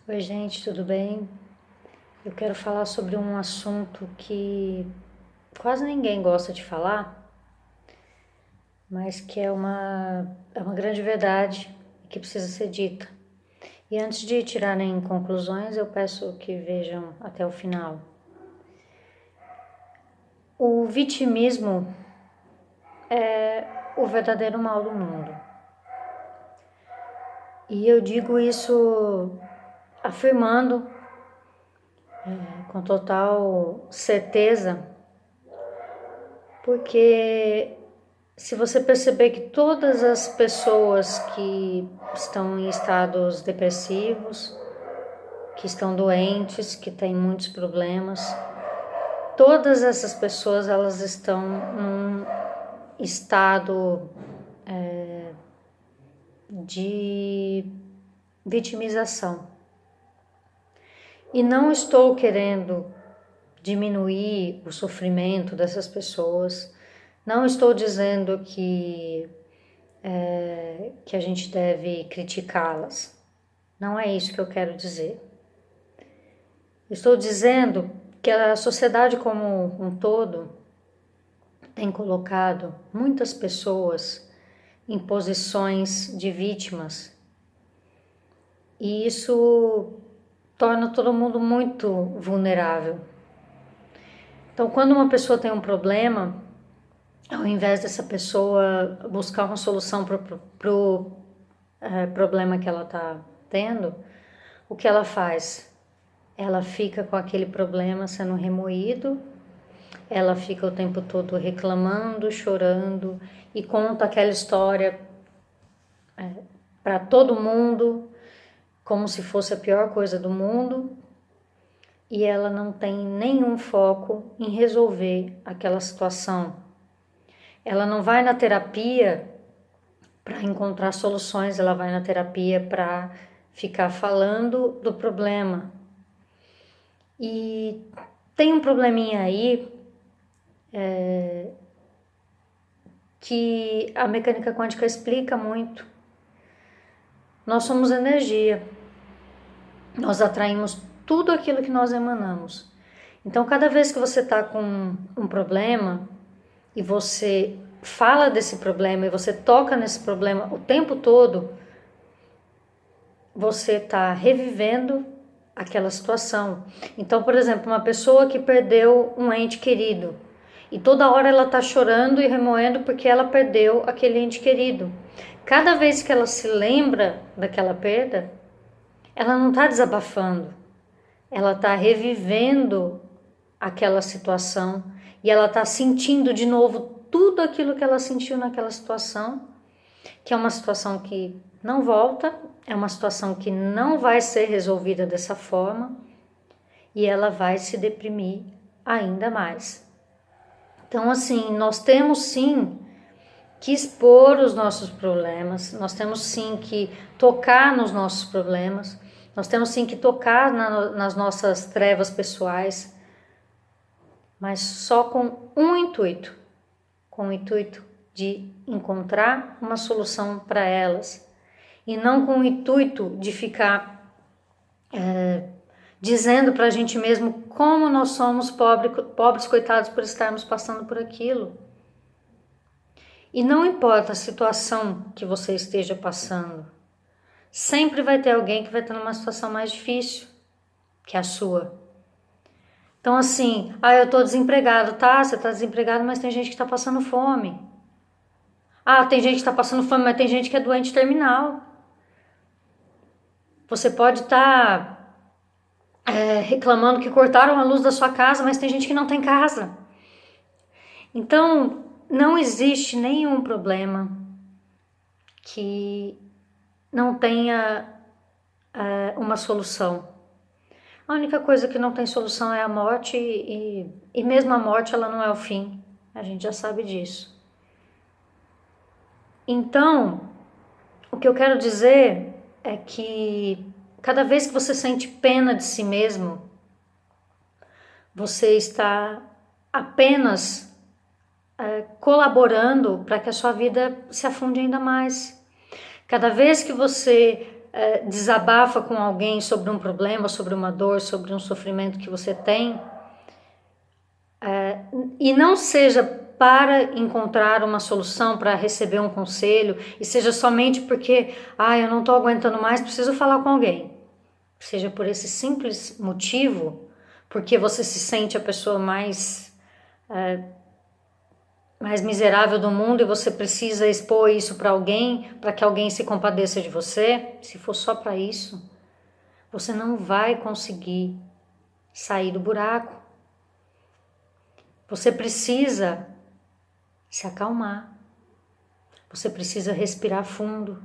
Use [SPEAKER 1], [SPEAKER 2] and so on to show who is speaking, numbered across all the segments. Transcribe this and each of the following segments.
[SPEAKER 1] Oi, gente, tudo bem? Eu quero falar sobre um assunto que quase ninguém gosta de falar, mas que é uma grande verdade e que precisa ser dita. E antes de tirarem conclusões, eu peço que vejam até o final. O vitimismo é o verdadeiro mal do mundo. E eu digo isso afirmando com total certeza, porque se você perceber que todas as pessoas que estão em estados depressivos, que estão doentes, que têm muitos problemas, todas essas pessoas elas estão num estado de vitimização. E não estou querendo diminuir o sofrimento dessas pessoas, não estou dizendo que a gente deve criticá-las. Não é isso que eu quero dizer. Estou dizendo que a sociedade como um todo tem colocado muitas pessoas em posições de vítimas e isso torna todo mundo muito vulnerável. Então, quando uma pessoa tem um problema, ao invés dessa pessoa buscar uma solução para o problema que ela está tendo, o que ela faz? Ela fica com aquele problema sendo remoído, ela fica o tempo todo reclamando, chorando e conta aquela história para todo mundo como se fosse a pior coisa do mundo e ela não tem nenhum foco em resolver aquela situação. Ela não vai na terapia para encontrar soluções, ela vai na terapia para ficar falando do problema. E tem um probleminha aí que a mecânica quântica explica muito. Nós somos energia, nós atraímos tudo aquilo que nós emanamos. Então, cada vez que você está com um problema e você fala desse problema e você toca nesse problema o tempo todo, você está revivendo aquela situação. Então, por exemplo, uma pessoa que perdeu um ente querido e toda hora ela está chorando e remoendo porque ela perdeu aquele ente querido. Cada vez que ela se lembra daquela perda, ela não está desabafando, ela está revivendo aquela situação e ela está sentindo de novo tudo aquilo que ela sentiu naquela situação, que é uma situação que não volta, é uma situação que não vai ser resolvida dessa forma e ela vai se deprimir ainda mais. Então, assim, nós temos sim que expor os nossos problemas, nós temos sim que tocar nos nossos problemas, nós temos sim que tocar nas nossas trevas pessoais, mas só com um intuito, com o intuito de encontrar uma solução para elas e não com o intuito de ficar dizendo para a gente mesmo como nós somos pobres coitados por estarmos passando por aquilo. E não importa a situação que você esteja passando, sempre vai ter alguém que vai estar numa situação mais difícil que a sua. Então assim, eu tô desempregado, tá? Você tá desempregado, mas tem gente que tá passando fome. Tem gente que tá passando fome, mas tem gente que é doente terminal. Você pode estar reclamando que cortaram a luz da sua casa, mas tem gente que não tem casa. Então, não existe nenhum problema que não tenha uma solução. A única coisa que não tem solução é a morte e mesmo a morte ela não é o fim. A gente já sabe disso. Então, o que eu quero dizer é que cada vez que você sente pena de si mesmo, você está apenas colaborando para que a sua vida se afunde ainda mais. Cada vez que você desabafa com alguém sobre um problema, sobre uma dor, sobre um sofrimento que você tem, e não seja para encontrar uma solução, para receber um conselho, e seja somente porque, eu não estou aguentando mais, preciso falar com alguém. Seja por esse simples motivo, porque você se sente a pessoa mais miserável do mundo e você precisa expor isso para alguém, para que alguém se compadeça de você. Se for só para isso, você não vai conseguir sair do buraco. Você precisa se acalmar. Você precisa respirar fundo.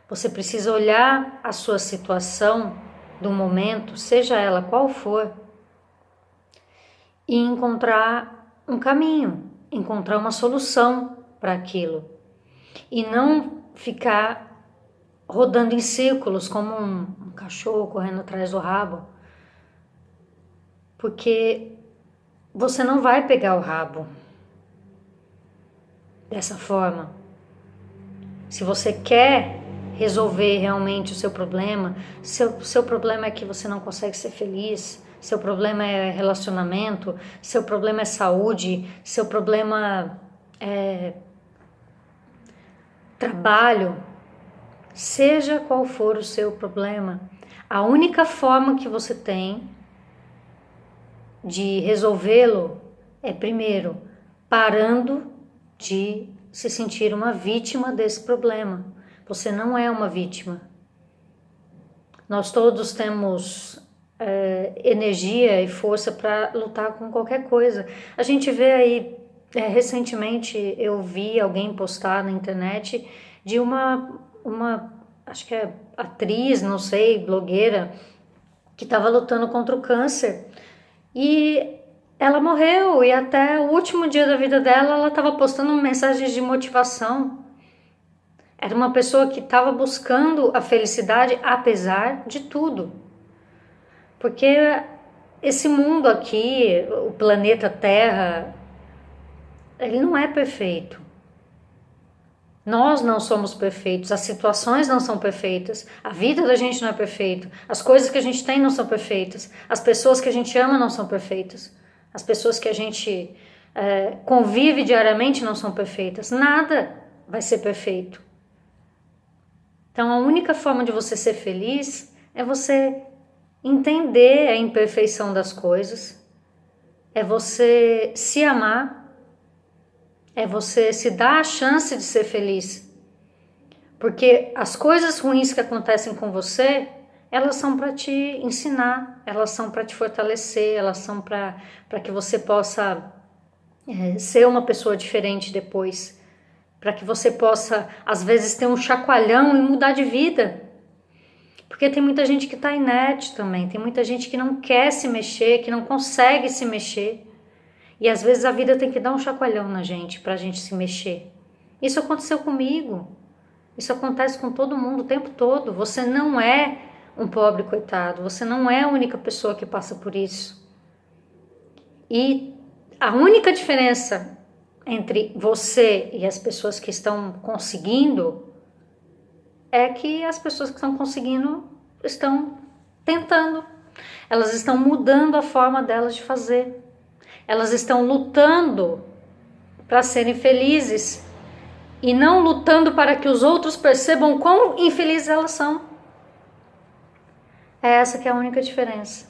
[SPEAKER 1] Você precisa olhar a sua situação do momento, seja ela qual for, e encontrar um caminho, encontrar uma solução para aquilo. E não ficar rodando em círculos como um cachorro correndo atrás do rabo. Porque você não vai pegar o rabo dessa forma. Se você quer resolver realmente o seu problema, seu problema é que você não consegue ser feliz, seu problema é relacionamento, seu problema é saúde, seu problema é trabalho, seja qual for o seu problema, a única forma que você tem de resolvê-lo é, primeiro, parando de se sentir uma vítima desse problema. Você não é uma vítima. Nós todos temos energia e força para lutar com qualquer coisa. A gente vê aí, recentemente eu vi alguém postar na internet de uma acho que é atriz, não sei, blogueira, que estava lutando contra o câncer. E ela morreu, e até o último dia da vida dela, ela estava postando mensagens de motivação. Era uma pessoa que estava buscando a felicidade apesar de tudo. Porque esse mundo aqui, o planeta Terra, ele não é perfeito. Nós não somos perfeitos, as situações não são perfeitas, a vida da gente não é perfeita, as coisas que a gente tem não são perfeitas, as pessoas que a gente ama não são perfeitas, as pessoas que a gente convive diariamente não são perfeitas, nada vai ser perfeito. Então a única forma de você ser feliz é você entender a imperfeição das coisas, é você se amar, é você se dar a chance de ser feliz. Porque as coisas ruins que acontecem com você, elas são para te ensinar, elas são para te fortalecer, elas são para que você possa ser uma pessoa diferente depois. Para que você possa, às vezes, ter um chacoalhão e mudar de vida. Porque tem muita gente que está inerte também, tem muita gente que não quer se mexer, que não consegue se mexer. E às vezes a vida tem que dar um chacoalhão na gente para a gente se mexer. Isso aconteceu comigo. Isso acontece com todo mundo o tempo todo. Você não é um pobre coitado. Você não é a única pessoa que passa por isso. E a única diferença entre você e as pessoas que estão conseguindo é que as pessoas que estão conseguindo estão tentando. Elas estão mudando a forma delas de fazer. Elas estão lutando para serem felizes e não lutando para que os outros percebam quão infelizes elas são. É essa que é a única diferença.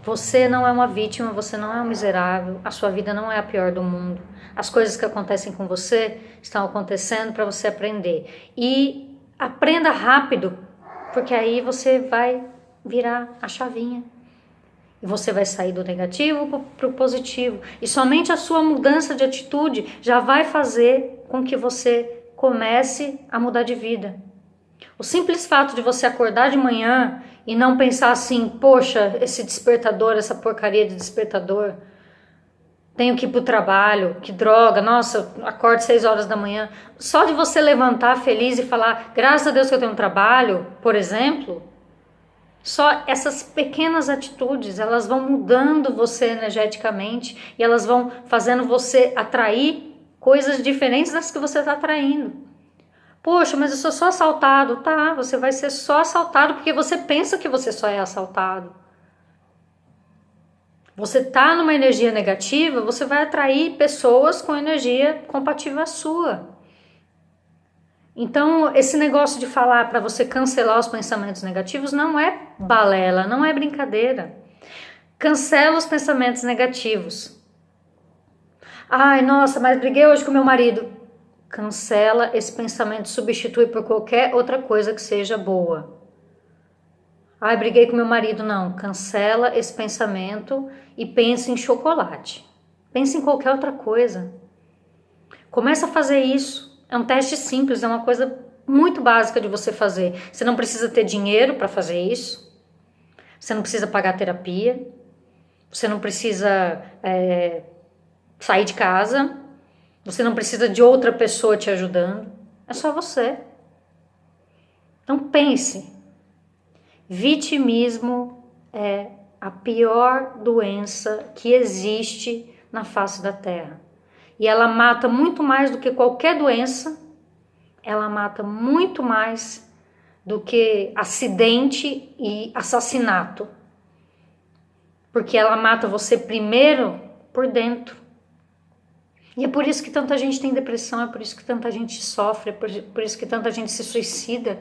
[SPEAKER 1] Você não é uma vítima, você não é um miserável, a sua vida não é a pior do mundo. As coisas que acontecem com você estão acontecendo para você aprender. E aprenda rápido, porque aí você vai virar a chavinha. E você vai sair do negativo para o positivo. E somente a sua mudança de atitude já vai fazer com que você comece a mudar de vida. O simples fato de você acordar de manhã e não pensar assim, poxa, esse despertador, essa porcaria de despertador, tenho que ir para o trabalho, que droga, nossa, acordo 6 horas da manhã. Só de você levantar feliz e falar, graças a Deus que eu tenho um trabalho, por exemplo, só essas pequenas atitudes, elas vão mudando você energeticamente e elas vão fazendo você atrair coisas diferentes das que você está atraindo. Poxa, mas eu sou só assaltado. Tá, você vai ser só assaltado porque você pensa que você só é assaltado. Você tá numa energia negativa, você vai atrair pessoas com energia compatível à sua. Então, esse negócio de falar para você cancelar os pensamentos negativos não é balela, não é brincadeira. Cancela os pensamentos negativos. Ai, nossa, mas briguei hoje com meu marido. Cancela esse pensamento, substitui por qualquer outra coisa que seja boa. Ai, briguei com meu marido. Não, cancela esse pensamento e pense em chocolate. Pense em qualquer outra coisa. Começa a fazer isso. É um teste simples, é uma coisa muito básica de você fazer. Você não precisa ter dinheiro para fazer isso. Você não precisa pagar terapia. Você não precisa sair de casa. Você não precisa de outra pessoa te ajudando. É só você. Então pense. Vitimismo é a pior doença que existe na face da Terra. E ela mata muito mais do que qualquer doença. Ela mata muito mais do que acidente e assassinato. Porque ela mata você primeiro por dentro. E é por isso que tanta gente tem depressão, é por isso que tanta gente sofre, é por isso que tanta gente se suicida.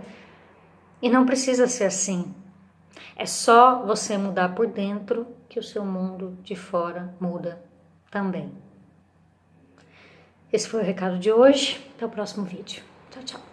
[SPEAKER 1] E não precisa ser assim. É só você mudar por dentro que o seu mundo de fora muda também. Esse foi o recado de hoje. Até o próximo vídeo. Tchau, tchau.